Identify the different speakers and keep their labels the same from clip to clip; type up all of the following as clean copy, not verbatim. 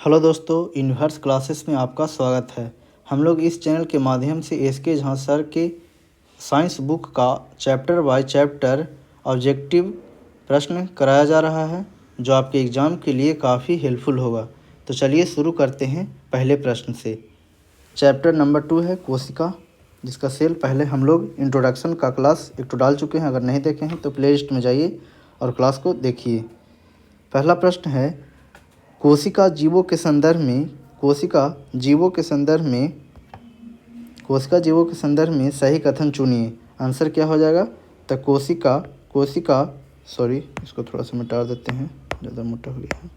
Speaker 1: Hello दोस्तों, universe classes में आपका स्वागत है। हम लोग इस चैनल के माध्यम से एस.के. झा सर के साइंस बुक का चैप्टर बाय चैप्टर ऑब्जेक्टिव प्रश्न कराया जा रहा है, जो आपके एग्ज़ाम के लिए काफ़ी हेल्पफुल होगा। तो चलिए शुरू करते हैं पहले प्रश्न से। चैप्टर नंबर 2 है कोशिका, जिसका सेल पहले हम लोग इंट्रोडक्शन का क्लास एक तो डाल चुके हैं। अगर नहीं देखे हैं तो प्ले लिस्ट में जाइए और क्लास को देखिए। पहला प्रश्न है, कोशिका जीवों के संदर्भ में सही कथन चुनिए। आंसर क्या हो जाएगा? तो इसको थोड़ा सा मिटा देते हैं, ज़्यादा मोटा हो गया है।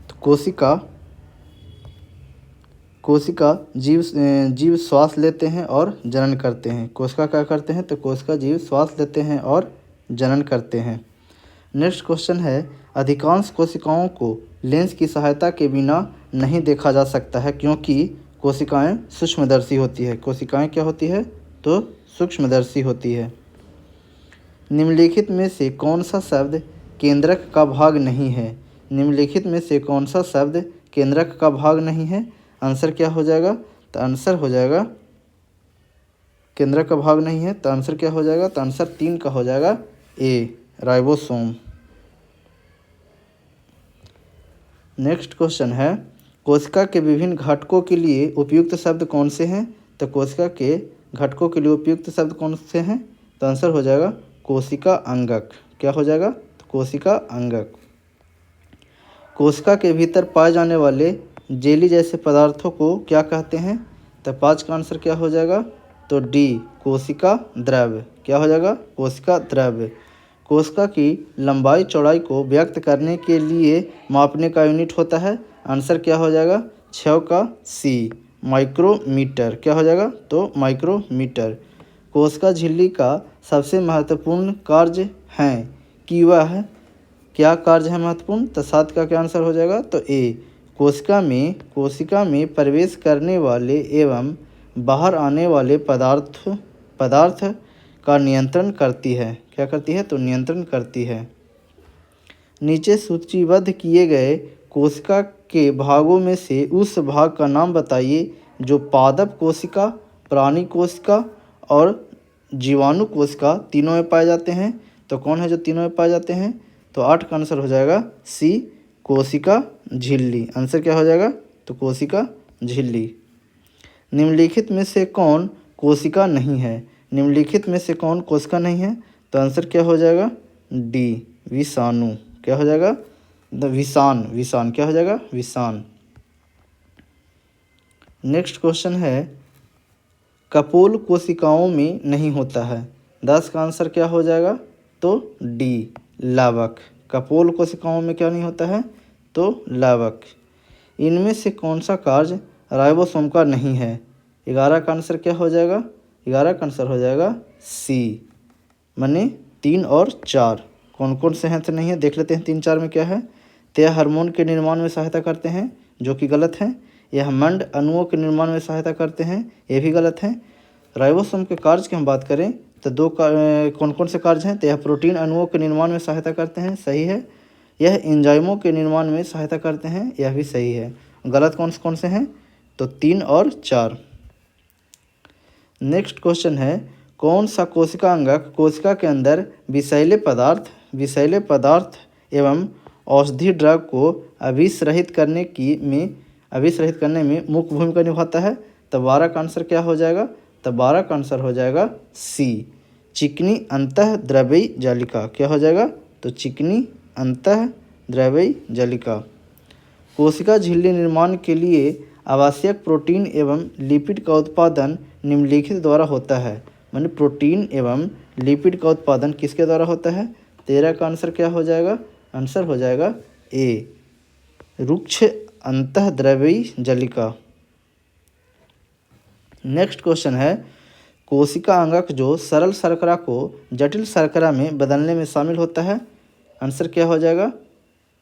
Speaker 1: तो कोशिका जीव श्वास लेते हैं और जनन करते हैं। कोशिका क्या करते हैं? तो कोशिका जीव श्वास लेते हैं और जनन करते हैं। नेक्स्ट क्वेश्चन है, अधिकांश कोशिकाओं को लेंस की सहायता के बिना नहीं देखा जा सकता है, क्योंकि कोशिकाएं सूक्ष्मदर्शी होती है। कोशिकाएं क्या होती है? तो सूक्ष्मदर्शी होती है। निम्नलिखित में से कौन सा शब्द केंद्रक का भाग नहीं है? निम्नलिखित में से कौन सा शब्द केंद्रक का भाग नहीं है? आंसर क्या हो जाएगा? तो आंसर हो जाएगा, केंद्रक का भाग नहीं है तो आंसर क्या हो जाएगा? तो आंसर 3 का हो जाएगा, ए, राइबोसोम। नेक्स्ट क्वेश्चन है, कोशिका के विभिन्न घटकों के लिए उपयुक्त शब्द कौन से हैं? तो कोशिका के घटकों के लिए उपयुक्त शब्द कौन से हैं? तो आंसर हो जाएगा कोशिका अंगक। क्या हो जाएगा? तो कोशिका अंगक। कोशिका के भीतर पाए जाने वाले जेली जैसे पदार्थों को क्या कहते हैं? तो 5 का आंसर क्या हो जाएगा? तो डी, कोशिका द्रव्य। क्या हो जाएगा? कोशिका द्रव्य। कोशिका की लंबाई चौड़ाई को व्यक्त करने के लिए मापने का यूनिट होता है। आंसर क्या हो जाएगा? 6 का सी, माइक्रोमीटर। क्या हो जाएगा? तो माइक्रोमीटर। कोशिका झिल्ली का सबसे महत्वपूर्ण कार्य है कि वह क्या कार्य है महत्वपूर्ण? तो 7 का क्या आंसर हो जाएगा? तो ए, कोशिका में प्रवेश करने वाले एवं बाहर आने वाले पदार्थ का नियंत्रण करती है। क्या करती है? तो नियंत्रण करती है। नीचे सूचीबद्ध किए गए कोशिका के भागों में से उस भाग का नाम बताइए जो पादप कोशिका, प्राणी कोशिका और जीवाणु कोशिका तीनों में पाए जाते हैं। तो कौन है जो तीनों में पाए जाते हैं? तो 8 का आंसर हो जाएगा सी, कोशिका झिल्ली। आंसर क्या हो जाएगा? तो कोशिका झिल्ली। निम्नलिखित में से कौन कोशिका नहीं है? निम्नलिखित में से कौन कोशिका नहीं है? तो आंसर क्या हो जाएगा? डी, विषाणु। क्या हो जाएगा? विषाण। क्या हो जाएगा? विषाण। नेक्स्ट क्वेश्चन है, कपोल कोशिकाओं में नहीं होता है। 10 का आंसर क्या हो जाएगा? तो डी, लावक। कपोल कोशिकाओं में क्या नहीं होता है? तो लावक। इनमें से कौन सा कार्य राइबोसोम का नहीं है? 11 का आंसर क्या हो जाएगा? 11 का आंसर हो जाएगा सी, माने 3 और 4। कौन कौन से हैं तो नहीं है, देख लेते हैं। 3, 4 में क्या है? तो यह हार्मोन के निर्माण में सहायता करते हैं, जो कि गलत है। यह मंड अणुओं के निर्माण में सहायता करते हैं, ये भी गलत है। राइबोसोम के कार्य की हम बात करें तो कौन कौन से कार्य हैं? तो यह प्रोटीन अणुओं के निर्माण में सहायता करते हैं, सही है। यह एंजाइमों के निर्माण में सहायता करते हैं, यह भी सही है। गलत कौन से हैं? तो 3 और 4। नेक्स्ट क्वेश्चन है, कौन सा कोशिका अंगक कोशिका के अंदर विषैले पदार्थ एवं औषधि ड्रग को अभिसरित करने में मुख्य भूमिका निभाता है? तो 12 का आंसर क्या हो जाएगा? तो 12 का आंसर हो जाएगा सी, चिकनी अंतःद्रव्यी जालिका। क्या हो जाएगा? तो चिकनी अंतःद्रव्यी जालिका। कोशिका झिल्ली निर्माण के लिए आवश्यक प्रोटीन एवं लिपिड का उत्पादन निम्नलिखित द्वारा होता है। माने प्रोटीन एवं लिपिड का उत्पादन किसके द्वारा होता है? 13 का आंसर क्या हो जाएगा? आंसर हो जाएगा ए, रुक्ष अंतःद्रव्यी जालिका। नेक्स्ट क्वेश्चन है, कोशिका अंगक जो सरल शर्करा को जटिल शर्करा में बदलने में शामिल होता है। आंसर क्या हो जाएगा?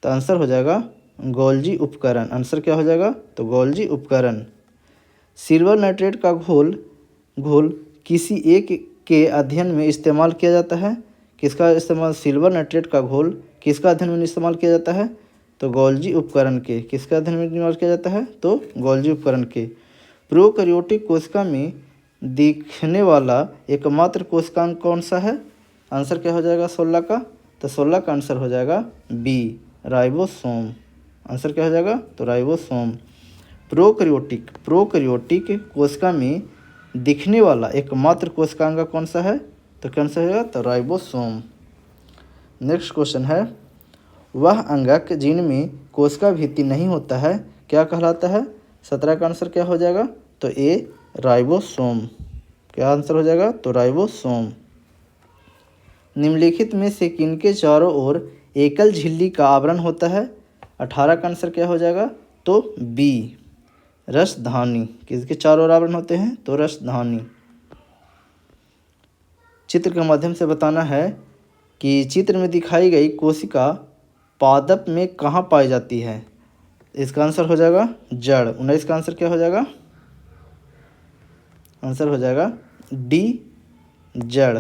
Speaker 1: तो आंसर हो जाएगा गोल्जी उपकरण। आंसर क्या हो जाएगा? तो गोल्जी उपकरण। सिल्वर नाइट्रेट का घोल किसी एक के अध्ययन में इस्तेमाल किया जाता है। किसका इस्तेमाल? सिल्वर नाइट्रेट का घोल किसका अध्ययन में इस्तेमाल किया जाता है? तो गोल्जी उपकरण के। किसके अध्ययन में निर्माण किया जाता है? तो गोल्जी उपकरण के। प्रोकैरियोटिक कोशिका में दिखने वाला एकमात्र कोशिकांग कौन सा है? आंसर क्या हो जाएगा 16 का? तो 16 का आंसर हो जाएगा बी, राइबोसोम। आंसर क्या हो जाएगा? तो राइबोसोम। प्रोकैरियोटिक कोशिका में दिखने वाला एकमात्र कोशिकांग कौन सा है? तो कौन सा होगा? तो राइबोसोम। नेक्स्ट क्वेश्चन है, वह अंगक जिनमें कोशिका भित्ति नहीं होता है क्या कहलाता है? 17 का आंसर क्या हो जाएगा? तो ए, राइबोसोम। क्या आंसर हो जाएगा? तो राइबोसोम। निम्नलिखित में से किनके चारों ओर एकल झिल्ली का आवरण होता है? 18 का आंसर क्या हो जाएगा? तो बी, रसधानी। किसके चारों ओर आवरण होते हैं? तो रसधानी। चित्र के माध्यम से बताना है कि चित्र में दिखाई गई कोशिका पादप में कहाँ पाई जाती है? इसका आंसर हो जाएगा जड़। 19 का आंसर क्या हो जाएगा? आंसर हो जाएगा डी, जड़।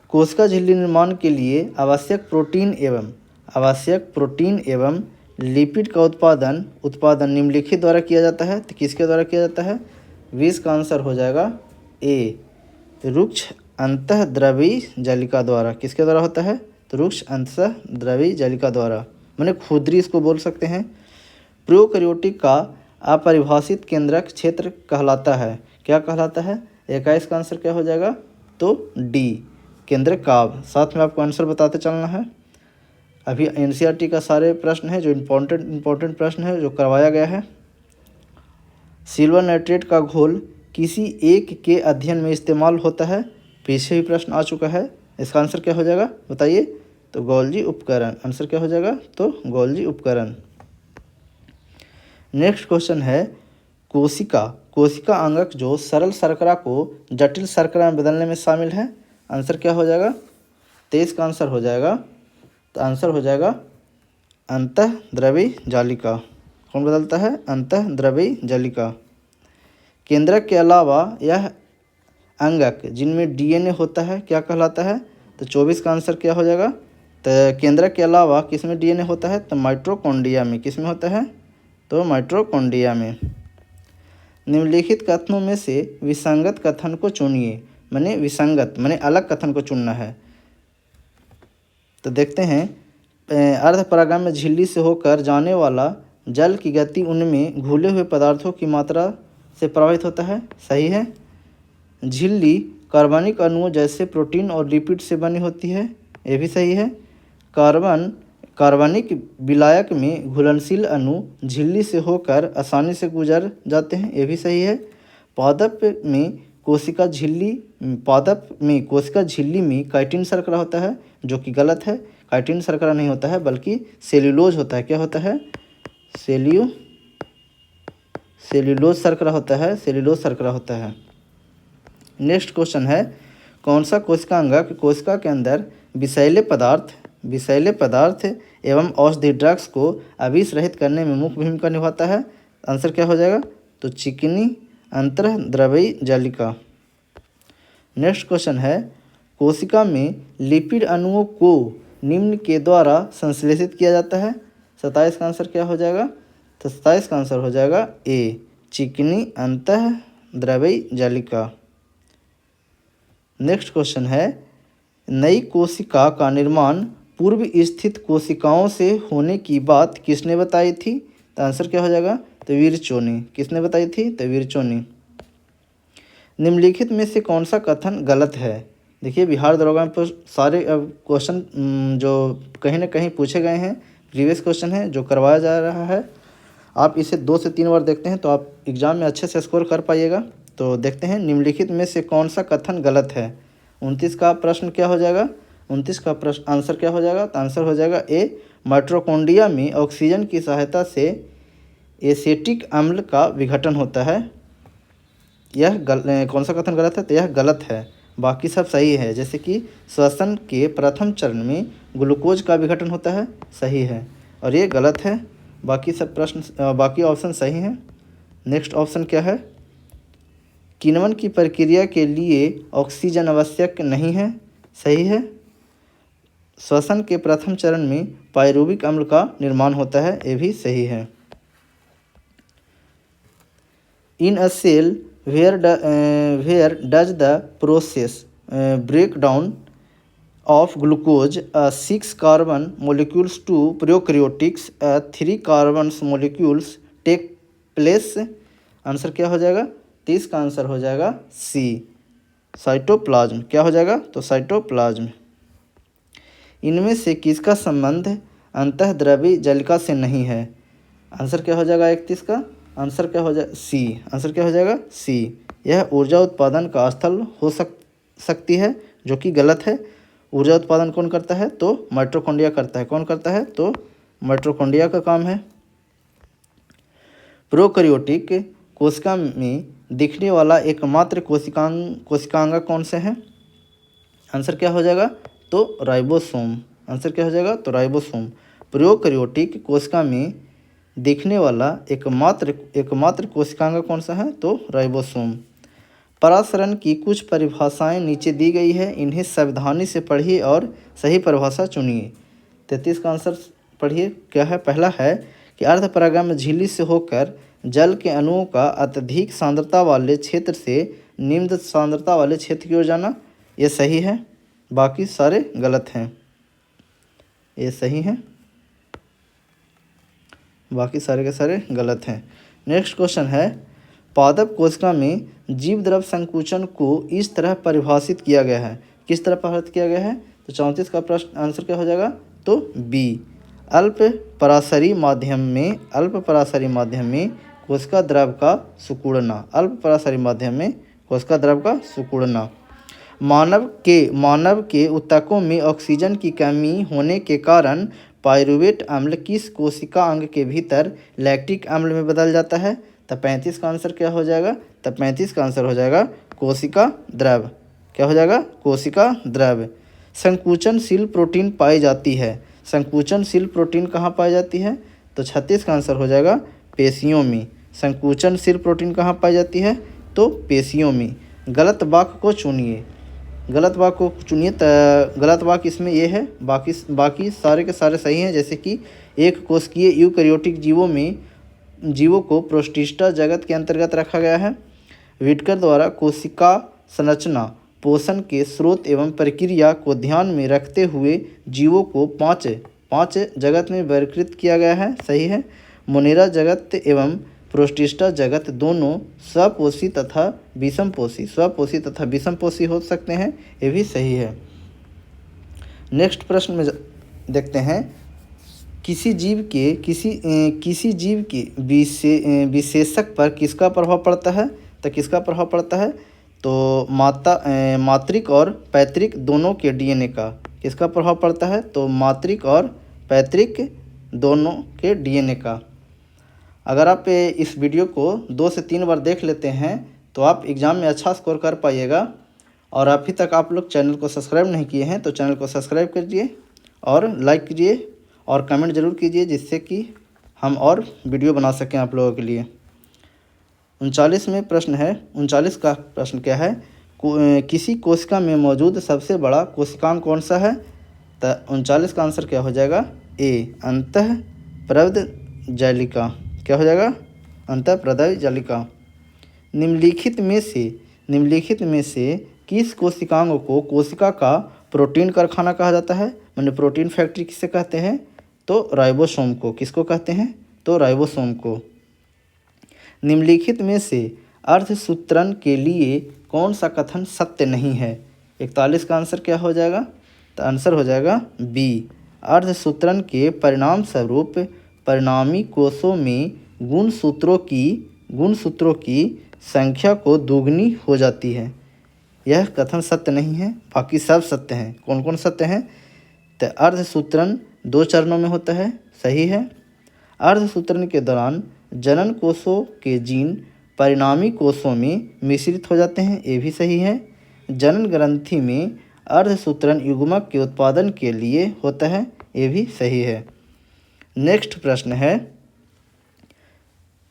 Speaker 1: कोशिका झिल्ली निर्माण के लिए आवश्यक प्रोटीन एवं लिपिड का उत्पादन निम्नलिखित द्वारा किया जाता है। तो किसके द्वारा किया जाता है? 20 का आंसर हो जाएगा ए, रुक्ष अंतःद्रवी जालिका द्वारा। किसके द्वारा होता है? तो रुक्ष अंतःद्रवी जालिका द्वारा, माने खुदरी इसको बोल सकते हैं। प्रोकैरियोटिक का अपरिभाषित केंद्रक क्षेत्र कहलाता है। क्या कहलाता है? 21 का आंसर क्या हो जाएगा? तो डी, केंद्रक काव्य। साथ में आपको आंसर बताते चलना है। अभी एनसीईआरटी का सारे प्रश्न है जो इम्पोर्टेंट प्रश्न है जो करवाया गया है। सिल्वर नाइट्रेट का घोल किसी एक के अध्ययन में इस्तेमाल होता है? पीछे भी प्रश्न आ चुका है। इसका आंसर क्या हो जाएगा बताइए? तो गोल्जी उपकरण। आंसर क्या हो जाएगा? तो गोल्जी उपकरण। नेक्स्ट क्वेश्चन है, कोशिका अंगक जो सरल शर्करा को जटिल शर्करा में बदलने में शामिल है। आंसर क्या हो जाएगा? 23 का आंसर हो जाएगा। तो आंसर हो जाएगा अंतःद्रवी जालिका। कौन बदलता है? अंतःद्रवी जालिका। केंद्रक के अलावा यह अंगक जिनमें डीएनए होता है क्या कहलाता है? तो 24 का आंसर क्या हो जाएगा? तो केंद्रक के अलावा किस में डीएनए होता है? तो माइटोकॉन्ड्रिया में। किस में होता है? तो माइटोकॉन्ड्रिया में। निम्नलिखित कथनों में से विसंगत कथन को चुनिए। माने विसंगत माने अलग कथन को चुनना है। तो देखते हैं, अर्धपरागम्य झिल्ली से होकर जाने वाला जल की गति उनमें घुले हुए पदार्थों की मात्रा से प्रभावित होता है। सही है। झिल्ली कार्बनिक अणुओं जैसे प्रोटीन और लिपिड से बनी होती है। ये भी सही है। कार्बनिक विलायक में घुलनशील अणु झिल्ली से होकर आसानी से गुजर जाते हैं। ये भी सही है। पादप में कोशिका झिल्ली में काइटिन शर्करा होता है, जो कि गलत है। काइटिन शर्करा नहीं होता है बल्कि सेल्यूलोज होता है। क्या होता है? सेल्यूलोज शर्करा होता है। सेल्यूलोज शर्करा होता है। नेक्स्ट क्वेश्चन है, कौन सा कोशिका अंगक कोशिका के अंदर विषैले पदार्थ एवं औषधि ड्रग्स को अविष रहित करने में मुख्य भूमिका निभाता है? आंसर क्या हो जाएगा? तो चिकनी अंतःद्रवी जालिका। नेक्स्ट क्वेश्चन है, कोशिका में लिपिड अणुओं को निम्न के द्वारा संश्लेषित किया जाता है। 27 का आंसर क्या हो जाएगा? तो 27 का आंसर हो जाएगा ए, चिकनी अंतःद्रवी जालिका। नेक्स्ट क्वेश्चन है, नई कोशिका का निर्माण पूर्व स्थित कोशिकाओं से होने की बात किसने बताई थी? तो आंसर क्या हो जाएगा? तो विरचोनी। किसने बताई थी? तो विरचोनी। निम्नलिखित में से कौन सा कथन गलत है? देखिए, बिहार दरोगा में सारे क्वेश्चन जो कहीं ना कहीं पूछे गए हैं, प्रीवियस क्वेश्चन है जो करवाया जा रहा है। आप इसे 2 से 3 बार देखते हैं तो आप एग्ज़ाम में अच्छे से स्कोर कर पाइएगा। तो देखते हैं, निम्नलिखित में से कौन सा कथन गलत है? 29 का प्रश्न क्या हो जाएगा? 29 का प्रश्न आंसर क्या हो जाएगा? तो आंसर हो जाएगा ए, माइटोकॉन्ड्रिया में ऑक्सीजन की सहायता से एसेटिक अम्ल का विघटन होता है। यह कौन सा कथन गलत है? तो यह गलत है। बाकी सब सही है। जैसे कि श्वसन के प्रथम चरण में ग्लूकोज का विघटन होता है, सही है, और ये गलत है। बाकी ऑप्शन सही हैं। नेक्स्ट ऑप्शन क्या है? किण्वन की प्रक्रिया के लिए ऑक्सीजन आवश्यक नहीं है, सही है। श्वसन के प्रथम चरण में पायरुविक अम्ल का निर्माण होता है, ये भी सही है। इन अ cell where does the process break down of glucose 6 carbon molecules to prokaryotics 3 carbon molecules take place? Answer क्या हो जाएगा? 30 का आंसर हो जाएगा सी, साइटोप्लाज्म। क्या हो जाएगा? तो साइटोप्लाज्म। इनमें से किसका संबंध अंतःद्रवी जालिका से नहीं है? आंसर क्या हो जाएगा 31 का? आंसर क्या हो जाएगा? सी। आंसर क्या हो जाएगा? सी। यह ऊर्जा उत्पादन का स्थल हो सकती है, जो कि गलत है। ऊर्जा उत्पादन कौन करता है? तो माइटोकॉन्ड्रिया करता है। कौन करता है? तो माइटोकॉन्ड्रिया का काम है। प्रोकैरियोटिक कोशिका में दिखने वाला एकमात्र कोशिकांग कौन से हैं? आंसर क्या हो जाएगा? तो राइबोसोम। आंसर क्या हो जाएगा? तो राइबोसोम। प्रोकैरियोटिक कोशिका में दिखने वाला एकमात्र कोशिकांग कौन सा है? तो राइबोसोम। परासरण की कुछ परिभाषाएं नीचे दी गई है, इन्हें सावधानी से पढ़िए और सही परिभाषा चुनिए। 33 का आंसर पढ़िए। क्या है? पहला है कि अर्धपरागम झिल्ली से होकर जल के अणुओं का अत्यधिक सांद्रता वाले क्षेत्र से निम्न सांद्रता वाले क्षेत्र की ओर जाना, ये सही है। बाकी सारे गलत हैं। ये सही हैं, बाकी सारे के सारे गलत हैं। नेक्स्ट क्वेश्चन है, पादप कोशिका में जीव द्रव संकुचन को इस तरह परिभाषित किया गया है। किस तरह परिभाषित किया गया है? तो 34 का प्रश्न आंसर क्या हो जाएगा? तो बी। अल्प पराशरी माध्यम में कोशिका द्रव का सिकुड़ना। अल्प पराशरी माध्यम में कोशिका द्रव का सिकुड़ना। मानव के ऊतकों में ऑक्सीजन की कमी होने के कारण पायरुवेट अम्ल किस कोशिका अंग के भीतर लैक्टिक अम्ल में बदल जाता है? तब 35 का आंसर क्या हो जाएगा? तब 35 का आंसर हो जाएगा कोशिका द्रव। क्या हो जाएगा? कोशिका द्रव। संकुचनशील प्रोटीन पाई जाती है। संकुचनशील प्रोटीन कहाँ पाई जाती है? तो 36 का आंसर हो जाएगा पेशियों में। संकुचनशील प्रोटीन कहाँ पाई जाती है? तो पेशियों में। गलत वाक्य को चुनिए। गलत वाक्य इसमें ये है, बाकी सारे के सारे सही हैं। जैसे कि एक कोशिकीय यूकैरियोटिक जीवों को प्रोटिस्टा जगत के अंतर्गत रखा गया है। व्हिटकर द्वारा कोशिका संरचना, पोषण के स्रोत एवं प्रक्रिया को ध्यान में रखते हुए जीवों को पाँच जगत में वर्गीकृत किया गया है। सही है। मोनेरा जगत एवं प्रोटिस्टा जगत दोनों स्वपोषी तथा विषमपोषी हो सकते हैं, ये भी सही है। नेक्स्ट प्रश्न में देखते हैं, किसी जीव के विशेषक पर किसका प्रभाव पड़ता है? तो किसका प्रभाव पड़ता है? तो मातृक और पैतृक दोनों के डीएनए का। किसका प्रभाव पड़ता है? तो मातृक और पैतृक दोनों के डीएनए का। अगर आप इस वीडियो को 2 से 3 बार देख लेते हैं तो आप एग्ज़ाम में अच्छा स्कोर कर पाइएगा। और अभी तक आप लोग चैनल को सब्सक्राइब नहीं किए हैं तो चैनल को सब्सक्राइब कीजिए और लाइक कीजिए और कमेंट ज़रूर कीजिए, जिससे कि हम और वीडियो बना सकें आप लोगों के लिए। 39 में प्रश्न है। 39 का प्रश्न क्या है? किसी कोशिका में मौजूद सबसे बड़ा कोशिकांग कौन सा है? तो 39 का आंसर क्या हो जाएगा? ए, अंतःप्रद्य जालिका। क्या हो जाएगा? अंतःप्रद्य जालिका। निम्नलिखित में से किस कोशिकांग को कोशिका का प्रोटीन कारखाना कहा जाता है? मैंने प्रोटीन फैक्ट्री किसे कहते हैं? तो राइबोसोम को। किसको कहते हैं? तो राइबोसोम को। निम्नलिखित में से अर्धसूत्रण के लिए कौन सा कथन सत्य नहीं है? 41 का आंसर क्या हो जाएगा? तो आंसर हो जाएगा बी। अर्धसूत्रण के परिणाम स्वरूप परिणामी कोषों में गुणसूत्रों की संख्या को दोगुनी हो जाती है। यह कथन सत्य नहीं है, बाकी सब सत्य हैं। कौन कौन सत्य हैं? तो अर्धसूत्रण 2 चरणों में होता है। सही है। अर्धसूत्रण के दौरान जनन कोषों के जीन परिणामी कोषों में मिश्रित हो जाते हैं, ये भी सही है। जनन ग्रंथि में अर्धसूत्रण युग्मक के उत्पादन के लिए होता है, ये भी सही है। नेक्स्ट प्रश्न है,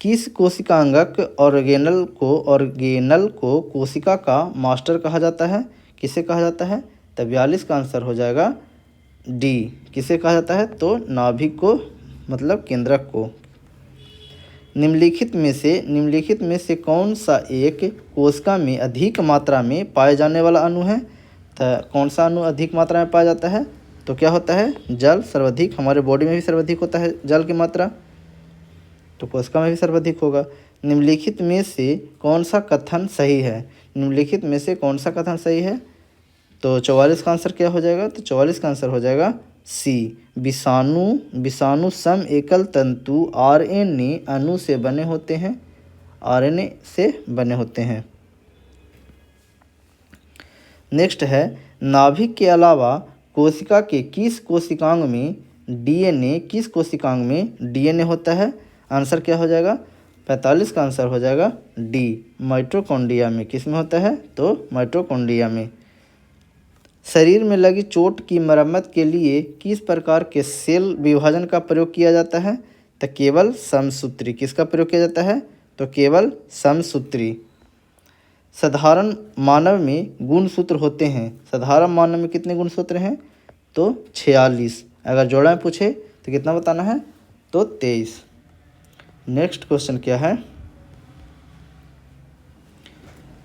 Speaker 1: किस कोशिकांगक ऑर्गेनल को कोशिका का मास्टर कहा जाता है? किसे कहा जाता है? तो 42 का आंसर हो जाएगा डी किसे कहा जाता है, तो नाभिक को मतलब केंद्रक को। निम्नलिखित में से कौन सा एक कोशिका में अधिक मात्रा में पाए जाने वाला अणु है, तो कौन सा अणु अधिक मात्रा में पाया जाता है, तो क्या होता है, जल सर्वाधिक। हमारे बॉडी में भी सर्वाधिक होता है जल की मात्रा, तो कोशिका में भी सर्वाधिक होगा। निम्नलिखित में से कौन सा कथन सही है, निम्नलिखित में से कौन सा कथन सही है, तो 44 का आंसर क्या हो जाएगा, तो 44 का आंसर हो जाएगा सी, विषाणु सम एकल तंतु आरएनए अणु से बने होते हैं, आरएनए से बने होते हैं। नेक्स्ट है, नाभिक के अलावा कोशिका के किस कोशिकांग में डीएनए होता है, आंसर क्या हो जाएगा, 45 का आंसर हो जाएगा डी, माइटोकॉन्ड्रिया में। किस में होता है, तो माइटोकॉन्ड्रिया में। शरीर में लगी चोट की मरम्मत के लिए किस प्रकार के सेल विभाजन का प्रयोग किया जाता है, तो केवल समसूत्री। किसका प्रयोग किया जाता है, तो केवल समसूत्री। साधारण मानव में गुणसूत्र होते हैं, साधारण मानव में कितने गुणसूत्र हैं, तो 46। अगर जोड़ा में पूछे तो कितना बताना है, तो 23। नेक्स्ट क्वेश्चन क्या है,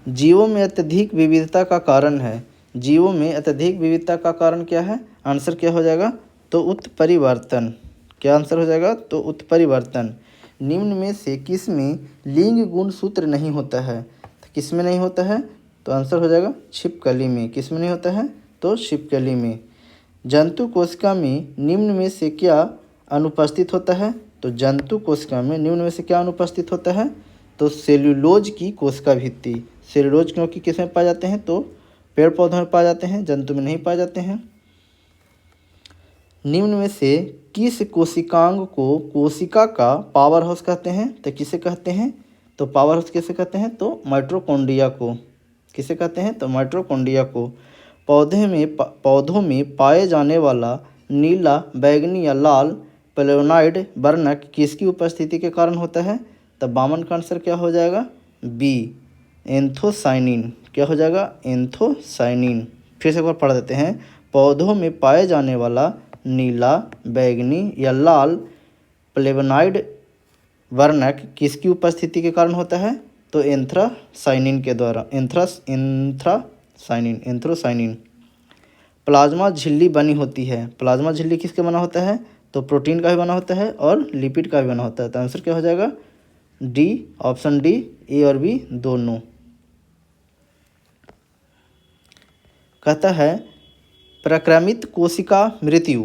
Speaker 1: जीवों में अत्यधिक विविधता का कारण है, जीवों में अत्यधिक विविधता का कारण क्या है, आंसर क्या हो जाएगा, तो उत्परिवर्तन। क्या आंसर हो जाएगा, तो उत्परिवर्तन। निम्न में से किस में लिंग गुणसूत्र नहीं होता है, तो किस में नहीं होता है, तो आंसर हो जाएगा छिपकली में। किस में नहीं होता है, तो छिपकली में। जंतु कोशिका में निम्न में से क्या अनुपस्थित होता है, तो जंतु कोशिका में निम्न में से क्या अनुपस्थित होता है, तो सेल्यूलोज की कोशिका भित्ति। सेल्यूलोज क्योंकि किस में पाए जाते हैं, तो पेड़ पौधों में पाए जाते हैं, जंतु में नहीं पाए जाते हैं। निम्न में से किस कोशिकांग को कोशिका का पावर हाउस कहते हैं, तो किसे कहते हैं, तो पावर हाउस किसे कहते हैं, तो माइटोकॉन्ड्रिया को। किसे कहते हैं, तो माइटोकॉन्ड्रिया को। पौधों में पाए जाने वाला नीला, बैगनी या लाल फ्लेवोनॉइड वर्णक किसकी उपस्थिति के कारण होता है, तो बामन का आंसर क्या हो जाएगा, बी, एंथोसाइनिन। क्या हो जाएगा, एंथोसाइनिन। फिर से एक बार पढ़ देते हैं, पौधों में पाए जाने वाला नीला, बैगनी या लाल फ्लेवोनॉइड वर्णक किसकी उपस्थिति के कारण होता है, तो एंथ्रासाइनिन के द्वारा, एंथ्रोसाइनिन। प्लाज्मा झिल्ली बनी होती है, प्लाज्मा झिल्ली किसके बना होता है, तो प्रोटीन का भी बना होता है और लिपिड का भी बना होता है, तो आंसर क्या हो जाएगा, डी, ऑप्शन डी, ए और बी दोनों। कहता है, प्रक्रमित कोशिका मृत्यु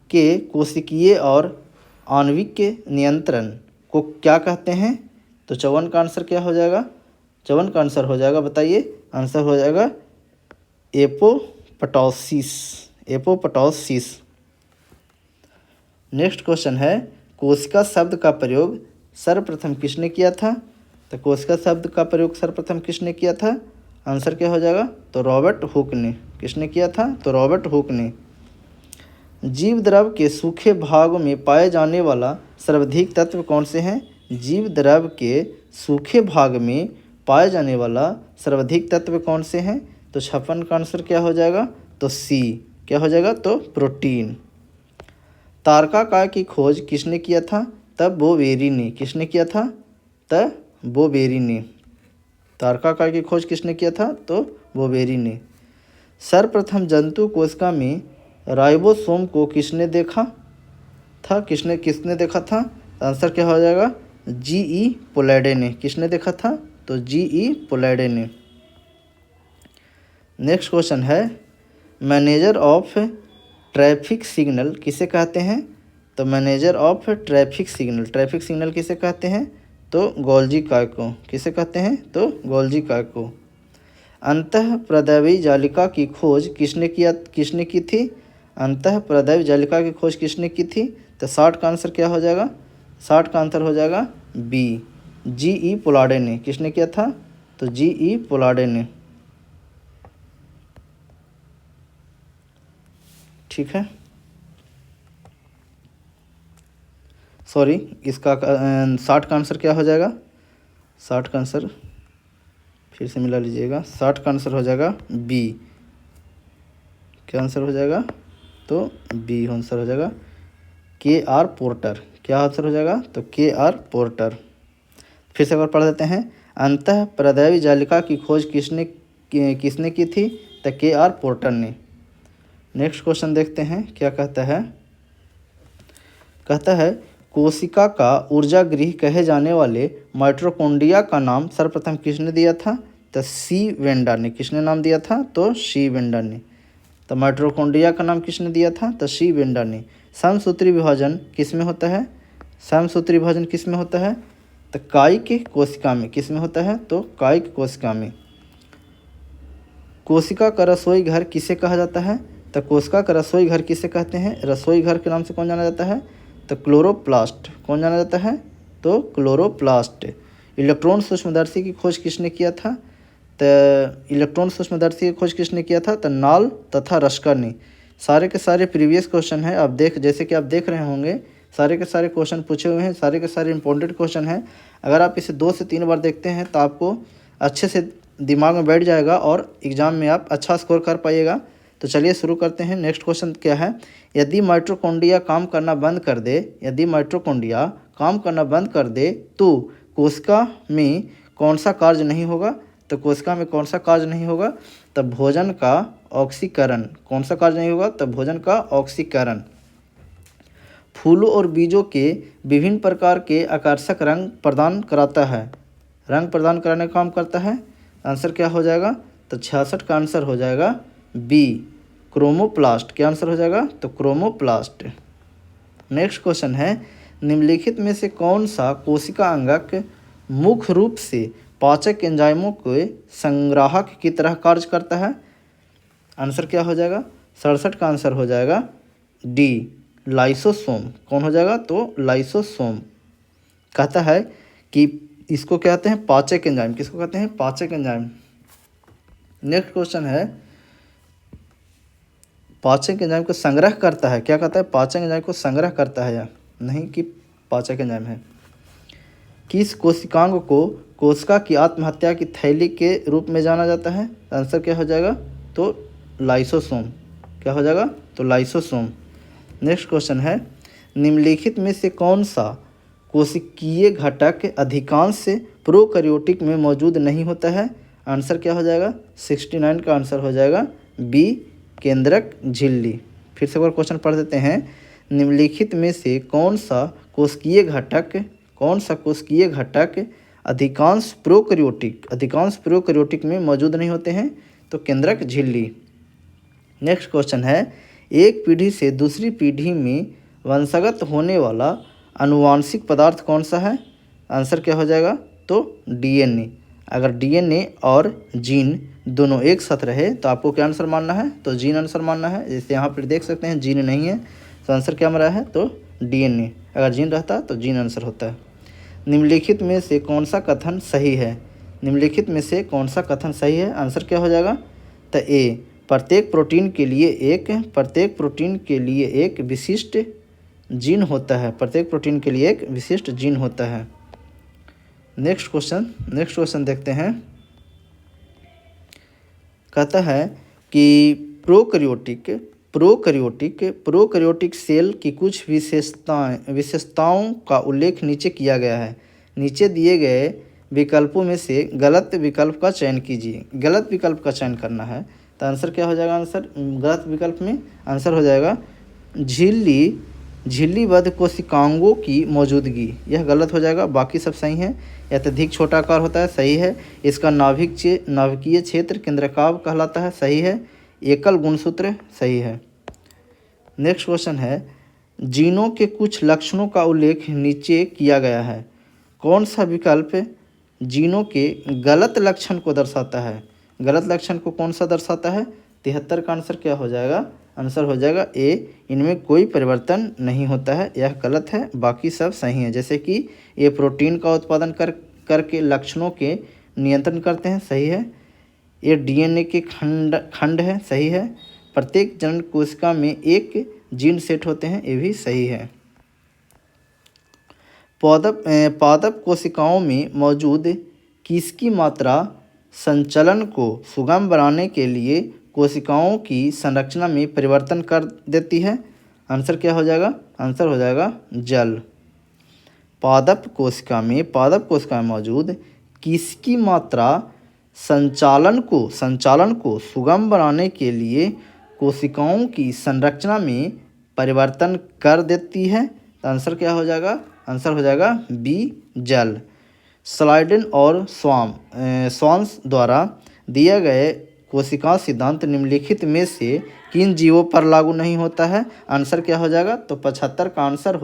Speaker 1: के कोशिकीय और आणविक के नियंत्रण को क्या कहते हैं, तो 54 का आंसर क्या हो जाएगा, 54 का आंसर हो जाएगा, बताइए, आंसर हो जाएगा एपोप्टोसिस। नेक्स्ट क्वेश्चन है, कोशिका शब्द का प्रयोग सर्वप्रथम किसने किया था, तो कोशिका शब्द का प्रयोग सर्वप्रथम किसने किया था, आंसर क्या हो जाएगा, तो रॉबर्ट हुक ने। किसने किया था, तो रॉबर्ट हुक ने। जीव द्रव के सूखे भाग में पाए जाने वाला सर्वाधिक तत्व कौन से हैं, जीव द्रव के सूखे भाग में पाए जाने वाला सर्वाधिक तत्व कौन से हैं, तो 56 का आंसर क्या हो जाएगा, तो सी, क्या हो जाएगा, तो प्रोटीन। तारकाकार की खोज किसने किया था, तब बोवेरी ने। किसने किया था, तब बोवेरी ने। तारकाकार की खोज किसने किया था, तो बोवेरी ने। सर्वप्रथम जंतु कोशिका में राइबोसोम को किसने देखा था, किसने देखा था, आंसर क्या हो जाएगा, जी.ई. पोलैडे ने। किसने देखा था, तो जी.ई. पोलैडे ने। नेक्स्ट क्वेश्चन है, मैनेजर ऑफ ट्रैफिक सिग्नल किसे कहते हैं, तो मैनेजर ऑफ ट्रैफिक सिग्नल किसे कहते हैं, तो गोल्जी काय को। किसे कहते हैं, तो गोल्जी काय को। अंतःप्रदैवी जालिका की खोज किसने की थी, अंतःप्रदैवी जालिका की खोज किसने की थी, तो 60 का आंसर क्या हो जाएगा, 60 का आंसर हो जाएगा बी, जी.ई. पोलार्डे ने। किसने किया था, तो जी.ई. पोलार्डे ने। ठीक है, सॉरी, इसका 60 का आंसर क्या हो जाएगा, 60 का आंसर फिर से मिला लीजिएगा, 60 का आंसर हो जाएगा बी। क्या आंसर हो जाएगा, तो बी आंसर हो जाएगा। के आर पोर्टर, क्या आंसर हो जाएगा? तो के आर पोर्टर। फिर से एक बार पढ़ देते हैं। अंतः प्रदैवी जालिका की खोज किसने की थी? तो के आर पोर्टर ने। नेक्स्ट क्वेश्चन देखते हैं क्या कहता है। कहता है कोशिका का ऊर्जा गृह कहे जाने वाले माइटोकॉन्ड्रिया का नाम सर्वप्रथम किसने दिया था? तो सी वेंडर ने। किसने नाम दिया था? तो सी वेंडर ने। तो माइटोकॉन्ड्रिया का नाम किसने दिया था? तो सी वेंडर ने। समसूत्री विभाजन किस में होता है? समसूत्री विभाजन किस में होता है? तो कायिक कोशिका में। किस में होता है? तो कायिक कोशिका में। कोशिका का रसोई घर किसे कहा जाता है? तो कोशिका का रसोई घर किसे कहते हैं? रसोई घर के नाम से कौन जाना जाता है? तो क्लोरोप्लास्ट। कौन जाना जाता है? तो क्लोरोप्लास्ट। इलेक्ट्रॉन सूक्ष्मदर्शी की खोज किसने किया था? तो इलेक्ट्रॉन सूक्ष्मदर्शी की खोज किसने किया था? तो नाल तथा रस्कर ने। सारे के सारे प्रीवियस क्वेश्चन हैं, आप जैसे कि आप देख रहे होंगे सारे के सारे क्वेश्चन पूछे हुए हैं, सारे के सारे इंपॉर्टेंट क्वेश्चन हैं। अगर आप इसे 2 से 3 बार देखते हैं तो आपको अच्छे से दिमाग में बैठ जाएगा और एग्ज़ाम में आप अच्छा स्कोर कर पाइएगा। तो चलिए शुरू करते हैं। नेक्स्ट क्वेश्चन क्या है? यदि माइटोकॉन्ड्रिया काम करना बंद कर दे, यदि माइटोकॉन्ड्रिया काम करना बंद कर दे तो कोशिका में कौन सा कार्य नहीं होगा? तो कोशिका में कौन सा कार्य नहीं होगा? तो भोजन का ऑक्सीकरण। कौन सा कार्य नहीं होगा? तो भोजन का ऑक्सीकरण। फूलों और बीजों के विभिन्न प्रकार के आकर्षक रंग प्रदान कराता है। रंग प्रदान कराने का काम करता है। आंसर क्या हो जाएगा? तो 66 का आंसर हो जाएगा बी, क्रोमोप्लास्ट। क्या आंसर हो जाएगा? तो क्रोमोप्लास्ट। नेक्स्ट क्वेश्चन है निम्नलिखित में से कौन सा कोशिका अंगक मुख्य रूप से पाचक एंजाइमों के संग्राहक की तरह कार्य करता है? आंसर क्या हो जाएगा? 67 का आंसर हो जाएगा डी, लाइसोसोम। कौन हो जाएगा? तो लाइसोसोम। कहता है कि इसको कहते हैं पाचक एंजाइम। किसको कहते हैं? पाचक एंजाइम। नेक्स्ट क्वेश्चन है पाचक एंजाइम को संग्रह करता है। क्या कहता है? पाचक एंजाइम को संग्रह करता है या नहीं कि पाचक एंजाइम है। किस कोशिकांग को कोशिका की आत्महत्या की थैली के रूप में जाना जाता है? आंसर क्या हो जाएगा? तो लाइसोसोम। क्या हो जाएगा? तो लाइसोसोम। नेक्स्ट क्वेश्चन है निम्नलिखित में से कौन सा कोशिकीय घटक अधिकांश प्रोकैरियोटिक में मौजूद नहीं होता है? आंसर क्या हो जाएगा? 69 का आंसर हो जाएगा बी, केंद्रक झिल्ली। फिर से एक बार क्वेश्चन पढ़ देते हैं। निम्नलिखित में से कौन सा कोशिकीय घटक अधिकांश प्रोकैरियोटिक में मौजूद नहीं होते हैं? तो केंद्रक झिल्ली। नेक्स्ट क्वेश्चन है एक पीढ़ी से दूसरी पीढ़ी में वंशगत होने वाला आनुवांशिक पदार्थ कौन सा है? आंसर क्या हो जाएगा? तो डीएनए। अगर डीएनए और जीन दोनों एक साथ रहे तो आपको क्या आंसर मानना है? तो जीन आंसर मानना है। जैसे यहाँ पर देख सकते हैं जीन नहीं है तो आंसर क्या हमारा है? तो डीएनए। अगर जीन रहता तो जीन आंसर होता है। निम्नलिखित में से कौन सा कथन सही है? निम्नलिखित में से कौन सा कथन सही है? आंसर क्या हो जाएगा? तो ए, प्रत्येक प्रोटीन के लिए एक विशिष्ट जीन होता है। प्रत्येक प्रोटीन के लिए एक विशिष्ट जीन होता है। नेक्स्ट क्वेश्चन देखते हैं। कहता है कि प्रोकैरियोटिक सेल की कुछ विशेषताओं का उल्लेख नीचे किया गया है। नीचे दिए गए विकल्पों में से गलत विकल्प का चयन कीजिए। गलत विकल्प का चयन करना है तो आंसर क्या हो जाएगा? आंसर गलत विकल्प में आंसर हो जाएगा झिल्लीबद्ध कोशिकांगों की मौजूदगी। यह गलत हो जाएगा। बाकी सब सही है। अत्यधिक छोटा आकार होता है, सही है। इसका नाभिकीय क्षेत्र केंद्रकाव कहलाता है, सही है। एकल गुणसूत्र, सही है। नेक्स्ट क्वेश्चन है जीनों के कुछ लक्षणों का उल्लेख नीचे किया गया है। कौन सा विकल्प जीनों के गलत लक्षण को दर्शाता है? गलत लक्षण को कौन सा दर्शाता है? 73 का आंसर क्या हो जाएगा? आंसर हो जाएगा ए, इनमें कोई परिवर्तन नहीं होता है। यह गलत है। बाकी सब सही है। जैसे कि ये प्रोटीन का उत्पादन करके लक्षणों के नियंत्रण करते हैं, सही है। ये डीएनए के खंड है, सही है। प्रत्येक जनन कोशिका में एक जीन सेट होते हैं, ये भी सही है। पादप कोशिकाओं में मौजूद किसकी मात्रा संचलन को सुगम बनाने के लिए कोशिकाओं की संरचना में परिवर्तन कर देती है? आंसर क्या हो जाएगा? आंसर हो जाएगा जल। पादप कोशिका में मौजूद किसकी मात्रा संचालन को सुगम बनाने के लिए कोशिकाओं की संरचना में परिवर्तन कर देती है? तो आंसर क्या हो जाएगा? आंसर हो जाएगा बी जल। स्लाइडेन और स्वान्स द्वारा दिए गए कोशिका सिद्धांत निम्नलिखित में से किन जीवों पर लागू नहीं होता है? आंसर क्या हो जाएगा? तो 75 का आंसर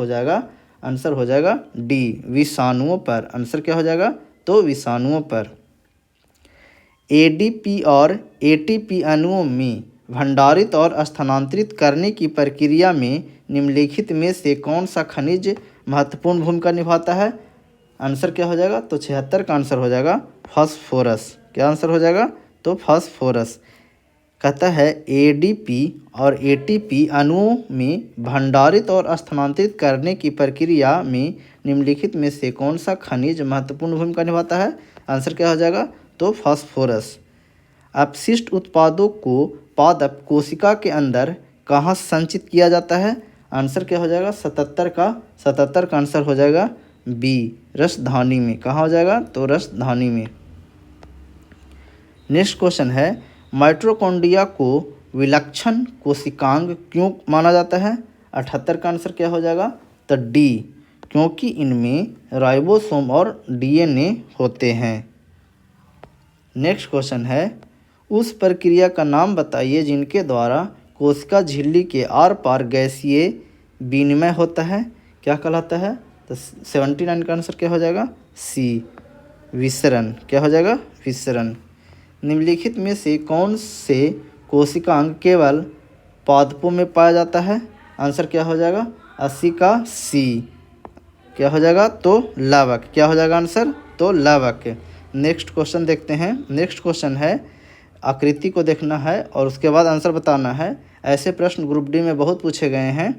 Speaker 1: हो जाएगा डी विषाणुओं पर। आंसर क्या हो जाएगा? तो विषाणुओं पर। एडीपी और एटीपी अणुओं में भंडारित और स्थानांतरित करने की प्रक्रिया में निम्नलिखित में से कौन सा खनिज महत्वपूर्ण भूमिका निभाता है? आंसर क्या हो जाएगा? तो 76 का आंसर हो जाएगा फास्फोरस। क्या आंसर हो जाएगा? तो फास्फोरस। कहता है एडीपी और एटीपी अणुओं में भंडारित और स्थानांतरित करने की प्रक्रिया में निम्नलिखित में से कौन सा खनिज महत्वपूर्ण भूमिका निभाता है? आंसर क्या हो जाएगा? तो फास्फोरस। अपशिष्ट उत्पादों को पादप कोशिका के अंदर कहाँ संचित किया जाता है? आंसर क्या हो जाएगा? 77 का आंसर हो जाएगा बी रसधानी में। कहाँ हो जाएगा? तो रसधानी में। नेक्स्ट क्वेश्चन है माइटोकॉन्ड्रिया को विलक्षण कोशिकांग क्यों माना जाता है? 78 का आंसर क्या हो जाएगा? तो डी क्योंकि इनमें राइबोसोम और डीएनए होते हैं। नेक्स्ट क्वेश्चन है उस प्रक्रिया का नाम बताइए जिनके द्वारा कोशिका झिल्ली के आर पार गैसीय विनिमय होता है? क्या कहलाता है? तो 79 का आंसर क्या हो जाएगा? सी विसरण। क्या हो जाएगा? विसरण। निम्नलिखित में से कौन से कोशिकांग केवल पादपों में पाया जाता है? आंसर क्या हो जाएगा? 80 का सी। क्या हो जाएगा? तो लावक। क्या हो जाएगा आंसर? तो लावक। नेक्स्ट क्वेश्चन देखते हैं। नेक्स्ट क्वेश्चन है आकृति को देखना है और उसके बाद आंसर बताना है। ऐसे प्रश्न ग्रुप डी में बहुत पूछे गए हैं,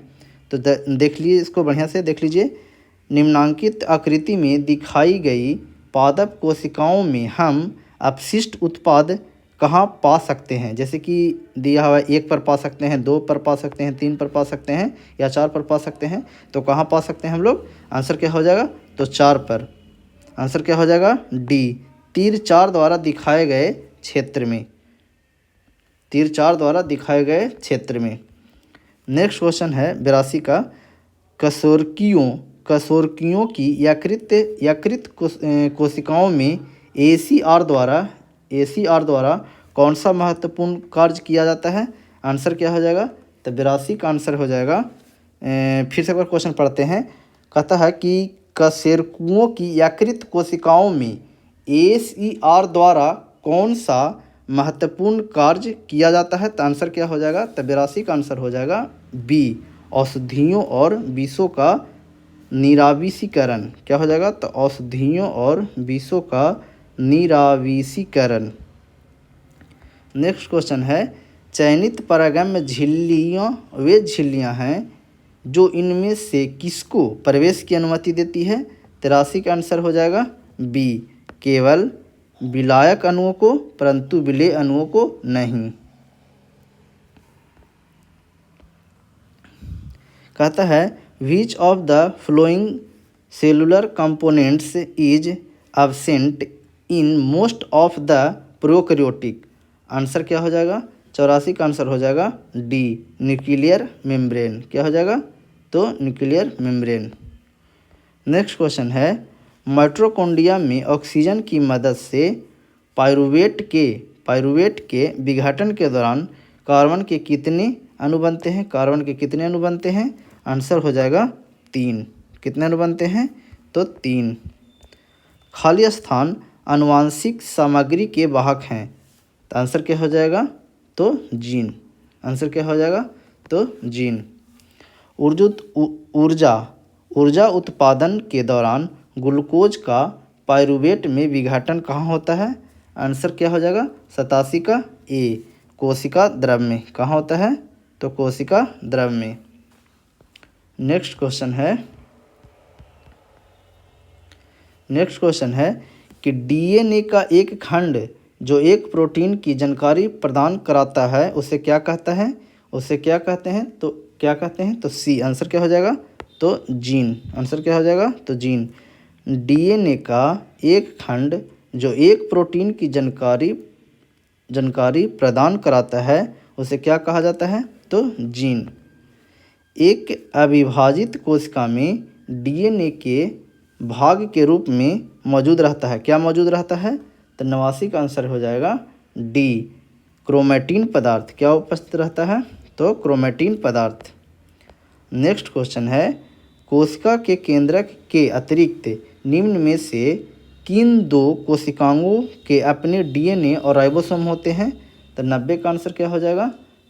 Speaker 1: तो देख लीजिए, इसको बढ़िया से देख लीजिए। निम्नांकित आकृति में दिखाई गई पादप कोशिकाओं में हम अपशिष्ट उत्पाद कहाँ पा सकते हैं? जैसे कि दिया हुआ 1 पर पा सकते हैं, 2 पर पा सकते हैं, 3 पर पा सकते हैं या 4 पर पा सकते हैं। तो कहाँ पा सकते हैं हम लोग? आंसर क्या हो जाएगा? तो 4 पर। आंसर क्या हो जाएगा? डी तीर 4 द्वारा दिखाए गए क्षेत्र में। तीर 4 द्वारा दिखाए गए क्षेत्र में। नेक्स्ट क्वेश्चन है 82 का कशोरकियों की यकृत कोशिकाओं में एसीआर द्वारा कौन सा महत्वपूर्ण कार्य किया जाता है? आंसर क्या हो जाएगा? तो 82 का आंसर हो जाएगा। फिर से एक बार क्वेश्चन पढ़ते हैं। कहता है कि कशेरुकियों की यकृत कोशिकाओं में एसीआर द्वारा कौन सा महत्वपूर्ण कार्य किया जाता है? तो आंसर क्या हो जाएगा? तो 82 का आंसर हो जाएगा बी औषधियों और विषों का निरावीसीकरण। क्या हो जाएगा? तो औषधियों और विषों का निरावीसीकरण। नेक्स्ट क्वेश्चन है चयनित परागम्य झिल्लियाँ वे झिल्लियाँ हैं जो इनमें से किसको प्रवेश की अनुमति देती है? 83 का आंसर हो जाएगा बी केवल विलायक अणुओं को, परंतु विलेय अणुओं को नहीं। कहता है which of the flowing cellular components is absent in most of the prokaryotic. Answer क्या हो जाएगा? 84 का आंसर हो जाएगा डी न्यूक्लियर मेम्ब्रेन। क्या हो जाएगा? तो न्यूक्लियर मेम्ब्रेन। नेक्स्ट क्वेश्चन है माइटोकॉन्ड्रिया में ऑक्सीजन की मदद से पाइरूवेट के विघटन के दौरान कार्बन के कितने अणु बनते हैं? कार्बन के कितने अणु बनते हैं? आंसर हो जाएगा 3। कितने अणु बनते हैं? तो 3। खाली स्थान आनुवांशिक सामग्री के वाहक हैं। तो आंसर क्या हो जाएगा? तो जीन। आंसर क्या हो जाएगा? तो जीन। ऊर्जा उत्पादन के दौरान ग्लूकोज का पाइरूवेट में विघटन कहाँ होता है? आंसर क्या हो जाएगा? 87 का ए कोशिका द्रव में। कहाँ होता है? तो कोशिका द्रव में। नेक्स्ट क्वेश्चन है कि डीएनए का एक खंड जो एक प्रोटीन की जानकारी प्रदान कराता है उसे क्या कहता है, उसे क्या कहते हैं, तो क्या कहते हैं, तो सी। आंसर क्या हो जाएगा, तो जीन। आंसर क्या हो जाएगा, तो जीन। डीएनए का एक खंड जो एक प्रोटीन की जानकारी प्रदान कराता है उसे क्या कहा जाता है, तो जीन। एक अविभाजित कोशिका में डीएनए के भाग के रूप में मौजूद रहता है, क्या मौजूद रहता है, तो 89 का आंसर हो जाएगा डी, क्रोमैटिन पदार्थ। क्या उपस्थित रहता है, तो क्रोमैटिन पदार्थ। नेक्स्ट क्वेश्चन है, कोशिका के केंद्रक के अतिरिक्त निम्न में से किन दो कोशिकाओं के अपने डीएनए और राइबोसोम होते हैं, तो 90 का आंसर क्या हो जाएगा,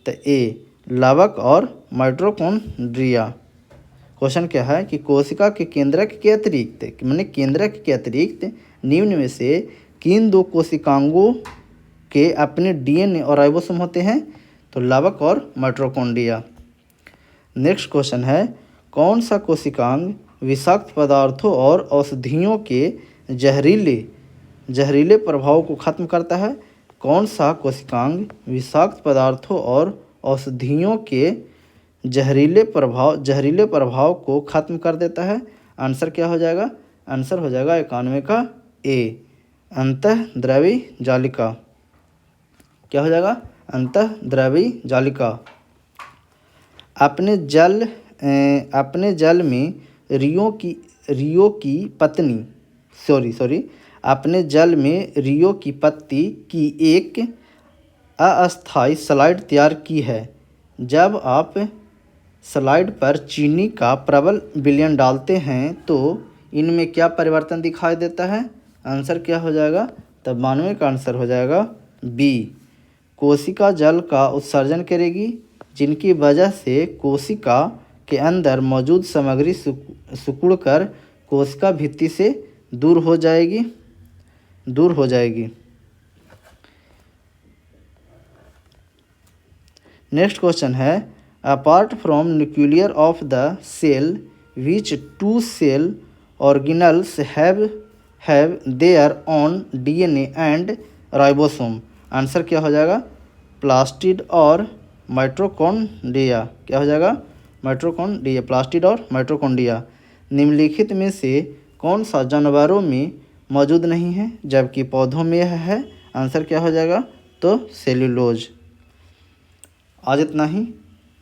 Speaker 1: तो ए, लावक और माइटोकॉन्ड्रिया। क्वेश्चन क्या है कि कोशिका के केंद्रक के अतिरिक्त, माने केंद्रक के अतिरिक्त निम्न में से किन दो कोशिकाओं के अपने डीएनए और राइबोसोम होते हैं, तो लावक और माइटोकॉन्ड्रिया। नेक्स्ट क्वेश्चन है, कौन सा कोशिकांग विषाक्त पदार्थों और औषधियों के जहरीले प्रभाव को खत्म करता है, कौन सा कोशिकांग विषाक्त पदार्थों और औषधियों के जहरीले प्रभाव को खत्म कर देता है। आंसर क्या हो जाएगा, आंसर हो जाएगा 91 का ए, अंतःद्रवी जालिका। क्या हो जाएगा, अंतःद्रवी जालिका। अपने जल में अपने जल में रियो की पत्ती की एक अस्थायी स्लाइड तैयार की है। जब आप स्लाइड पर चीनी का प्रबल विलयन डालते हैं तो इनमें क्या परिवर्तन दिखाई देता है, आंसर क्या हो जाएगा, तो 92 का आंसर हो जाएगा बी, कोशिका जल का उत्सर्जन करेगी, जिनकी वजह से कोशिका के अंदर मौजूद सामग्री सिकुड़कर कोशिका भित्ति से दूर हो जाएगी। नेक्स्ट क्वेश्चन है, apart from nuclear of the cell which two cell organelles have their own DNA and ribosome. Answer क्या हो जाएगा, प्लास्टिड और माइटोकॉन्ड्रिया। क्या हो जाएगा, माइटोकॉन्ड्रिया, प्लास्टिड और माइटोकॉन्ड्रिया। निम्नलिखित में से कौन सा जानवरों में मौजूद नहीं है जबकि पौधों में यह है, आंसर क्या हो जाएगा, तो सेल्यूलोज। आज इतना ही।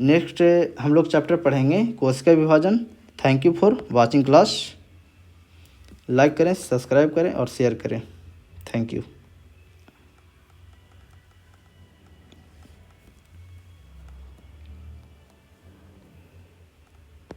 Speaker 1: नेक्स्ट हम लोग चैप्टर पढ़ेंगे कोशिका विभाजन। Thank you for watching class. Like करें, सब्सक्राइब करें और शेयर करें। Thank you.